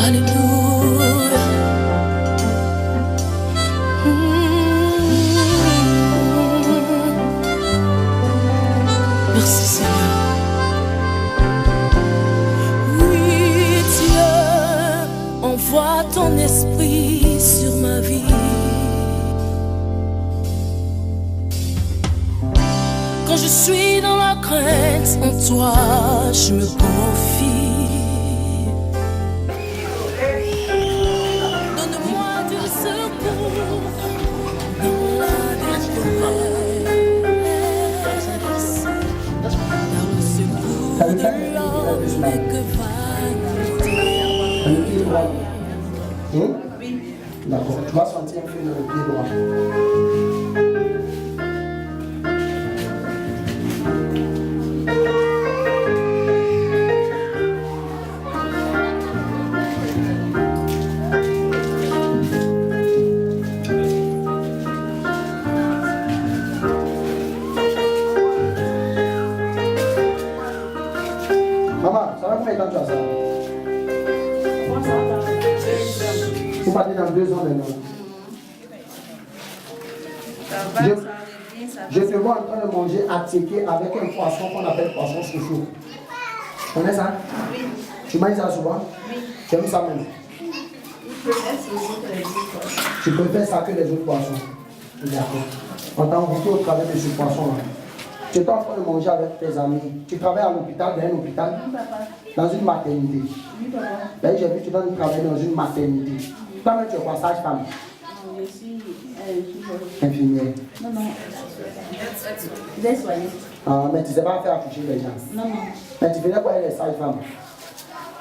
Alléluia. Merci Seigneur. Oui, Dieu, envoie ton esprit sur ma vie. Quand je suis dans la crainte, en toi je me confie. Donne-moi du secours dans la détresse, car le secours de l'homme n'est que vanité. D'accord, tu vas sentir un peu dans le pied droit. Quand tu as ça, vous partez dans 2 ans maintenant. Je te vois en train de manger attiqué avec un poisson qu'on appelle poisson chouchou. Tu connais ça? Oui. Tu manges ça souvent? Oui. Tu aimes ça même? Tu préfères ça que les autres poissons? D'accord. On t'a rencontré au travers de ce poisson-là. Tu es en train de manger avec tes amis. Tu travailles à l'hôpital, dans un hôpital? Oui, papa. Dans une maternité? Oui, papa. Ben, j'ai vu que tu dois travailler dans une maternité. Toi-même, tu es quoi, sage-femme? Non, je suis infirmière. Non, non. Je suis soignée. Ah, mais tu ne sais pas faire accoucher les gens? Non, non. Mais tu faisais quoi avec les sages-femmes?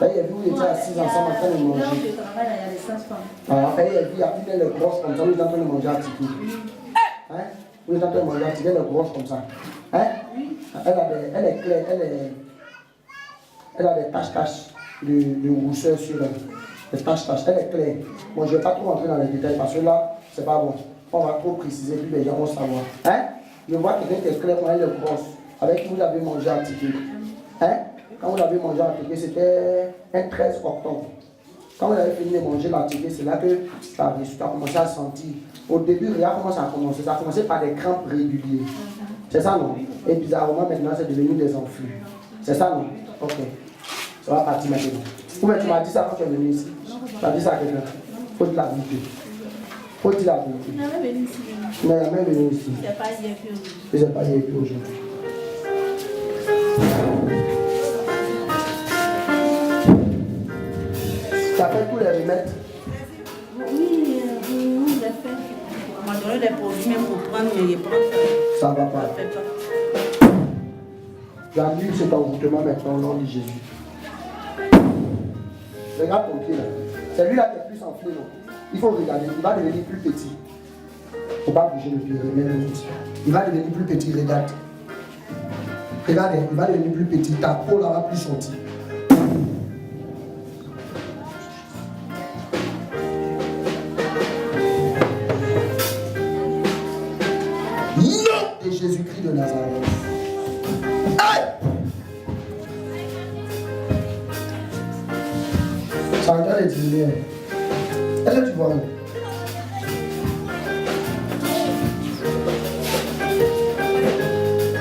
Ben, j'ai vu où ils étaient assis ensemble en train de manger. Je travaille là, il y a des sages-femmes. Ah, ben, j'ai vu, il y a une les grosses comme ça, où ils sont en train de manger à ticket. Hein? Où ils sont en train de manger à ticket, les grosses comme ça. Hein? Oui. Elle est claire, elle a des taches de rousseur sur elle. Des taches, elle est claire. Bon, je ne vais pas trop rentrer dans les détails parce que là, c'est pas bon. On va trop préciser, puis les gens vont savoir. Hein? Je vois quelqu'un qui est clair, elle est grosse, avec qui vous avez mangé à ticket. Hein? Quand vous avez mangé à ticket, c'était un 13 octobre. Quand vous avez fini de manger la ticket, c'est là que tu as commencé à sentir. Au début, regarde comment ça a commencé. Ça a commencé par des crampes régulières. C'est ça, non? Et bizarrement, maintenant, c'est devenu des enflures. C'est ça, non? Ok. Ça va partir maintenant. Ou bien tu m'as dit ça quand tu es venu ici? Tu as dit ça à quelqu'un? Faut dire la vérité. Faut dire la vérité. Je n'ai venu ici. Tu n'as jamais venu ici. Je n'ai pas hier que aujourd'hui. Je n'ai pas hier que aujourd'hui. Tu as fait tous les remèdes? Oui, je l'ai fait. On m'a donné des produits même pour prendre, mais je prends ça. Ça ne va pas. J'annule cet envoûtement maintenant au nom de Jésus. Regarde ton pied là. C'est lui là qui est plus enflé. Non? Il faut regarder. Il va devenir plus petit. Il ne faut pas bouger le pied. Il va devenir plus petit. Regarde. Regarde, il va devenir plus petit. Ta peau là va plus sortir. Nom de Jésus-Christ de Nazareth. Aïe! Ça regarde les dîners. Est-ce que tu vois?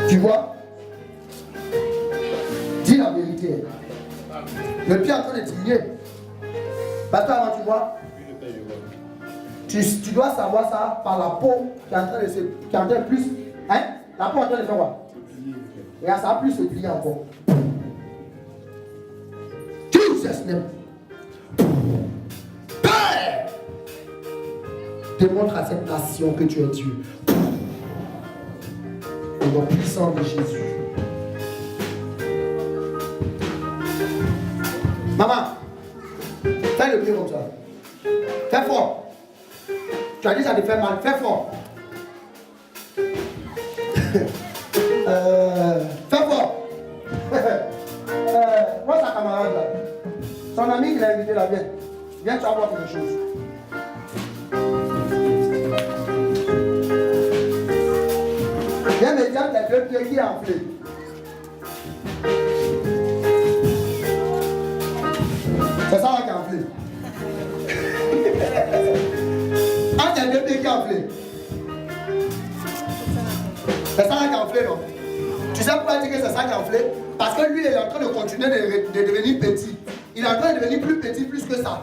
Tu vois? Dis la vérité. Le pied est en train de diminuer. Parce qu'avant, tu vois? Tu dois savoir ça par la peau qui est en train de se... qui est en train de plus... Hein? La peau est en train de faire quoi? Regarde, ça va plus se plier encore. Jesus name. Père! Démontre à cette nation que tu es Dieu. Au nom puissant de Jésus. Maman, fais le pied comme ça. Fais fort. Tu as dit ça te fait mal. Fais fort. Fais fort. Moi, sa camarade là. Son ami qui l'a invité là, viens. Viens, tu vas voir quelque chose. Viens me dire les deux pieds qui est enflé. C'est ça là qui est enflé. sais pourquoi il dit que c'est ça qui a enflé? Parce que lui, il est en train de continuer de devenir petit. Il est en train de devenir plus petit, plus que ça.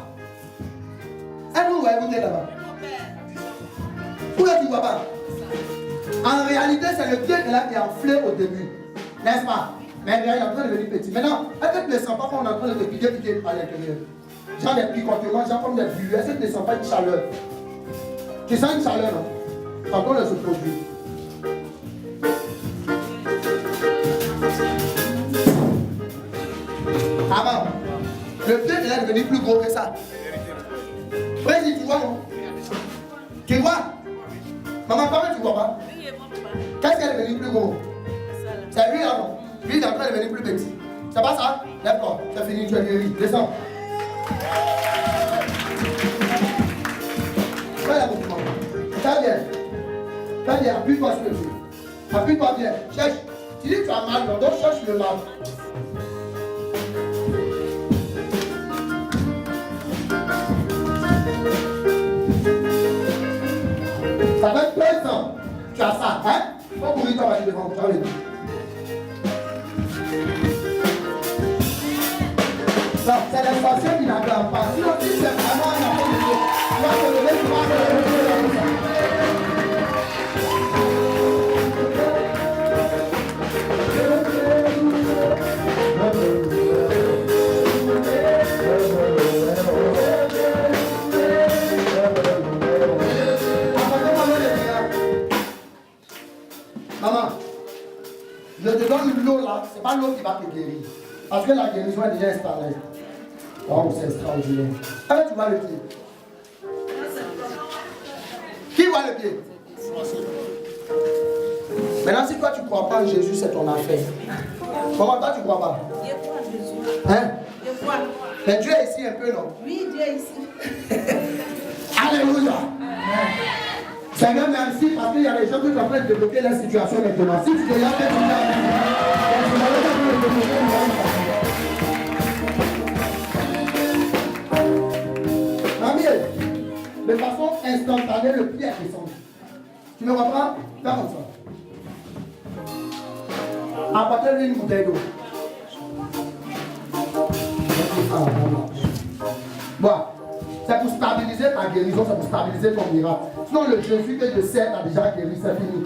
Est-ce que vous voyez écouter là-bas? Pourquoi tu ne vois pas? En réalité, c'est le pied là qui est enflé au début. N'est-ce pas? Mais il est en train de devenir petit. Maintenant, est-ce que tu ne sens pas qu'on est en train de te piquer à l'intérieur? Genre des picotements, genre comme des bulles. Est-ce que tu ne sens pas une chaleur? Tu sens une chaleur, non? Quand on se produit. Avant, le pied est devenu plus gros que ça. Vas-y, tu vois, non? Tu vois? Maman, comment tu vois pas? Qu'est-ce qui est devenu plus gros? C'est lui, là, non? Lui, il est en train de devenir plus petit. C'est pas ça? D'accord, c'est fini, tu es guéri. Descends. Fais la mouvement. Très bien. Très bien, appuie-toi sur le pied. Appuie-toi bien. Cherche. Tu dis que tu as mal, donc cherche le mal. Ça fait 2 ans. Tu as ça, hein? Faut courir toi devant, tu as le dit. C'est les sorciers qui n'acclament pas. Sinon, si c'est vraiment un enfant de Dieu, tu vas te lever, tu vas te lever comme ça. Maman, je te donne l'eau là, c'est pas l'eau qui va te guérir. Parce que la guérison est déjà installée. Oh, c'est extraordinaire. Allez, tu vois le pied. Qui voit le pied? Maintenant, si toi tu ne crois pas en Jésus, c'est ton affaire. Comment toi tu ne crois pas? Je crois en Jésus. Hein? Je crois. Mais Dieu est ici un peu, non? Oui, Dieu est ici. Alléluia. C'est même ainsi parce qu'il y a des gens qui sont en train de débloquer la situation maintenant. Si tu te laisses faire de façon instantanée, le pied est descendu. Tu me comprends? Fais comme ça. Apportez-lui une bouteille d'eau. Bois. C'est pour stabiliser ta guérison, c'est pour stabiliser ton miracle. Sinon, le Jésus que je sais a déjà guéri, c'est fini.